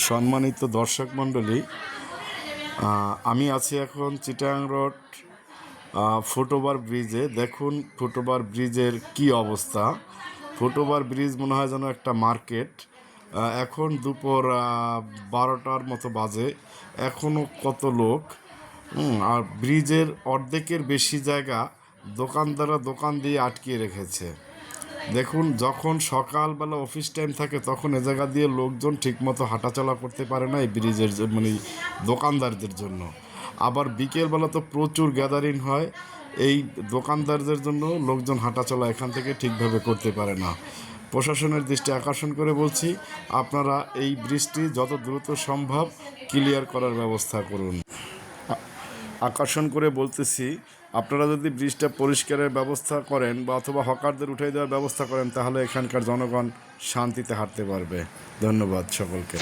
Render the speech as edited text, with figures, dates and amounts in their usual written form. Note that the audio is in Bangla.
সম্মানিত দর্শক মণ্ডলী, আমি আছি এখন চিটাগাং রোড ফুটওভার ব্রিজে। দেখুন ফুটওভার ব্রিজের কি অবস্থা। ফুটওভার ব্রিজ মনে হয় যেন একটা মার্কেট। এখন দুপুর 12টার মতো বাজে, এখনও কত লোক। আর ব্রিজের অর্ধেকের বেশি জায়গা দোকানদাররা দোকান দিয়ে আটকিয়ে রেখেছে। দেখুন, যখন সকালবেলা অফিস টাইম থাকে তখন এ জায়গা দিয়ে লোকজন ঠিকমতো হাঁটাচলা করতে পারে না এই ব্রিজের মানে দোকানদারদের জন্য। আবার বিকেলবেলা তো প্রচুর গ্যাদারিং হয়, এই দোকানদারদের জন্য লোকজন হাঁটাচলা এখান থেকে ঠিকভাবে করতে পারে না। প্রশাসনের দৃষ্টি আকর্ষণ করে বলছি, আপনারা এই ব্রিজটি যত দ্রুত সম্ভব ক্লিয়ার করার ব্যবস্থা করুন। আকর্ষণ করে বলতেছি, আপনারা যদি ব্রিজটা পরিষ্কারের ব্যবস্থা করেন বা অথবা হকারদের উঠিয়ে দেওয়ার ব্যবস্থা করেন, তাহলে এখানকার জনগণ শান্তিতে হাঁটতে পারবে। ধন্যবাদ সকলকে।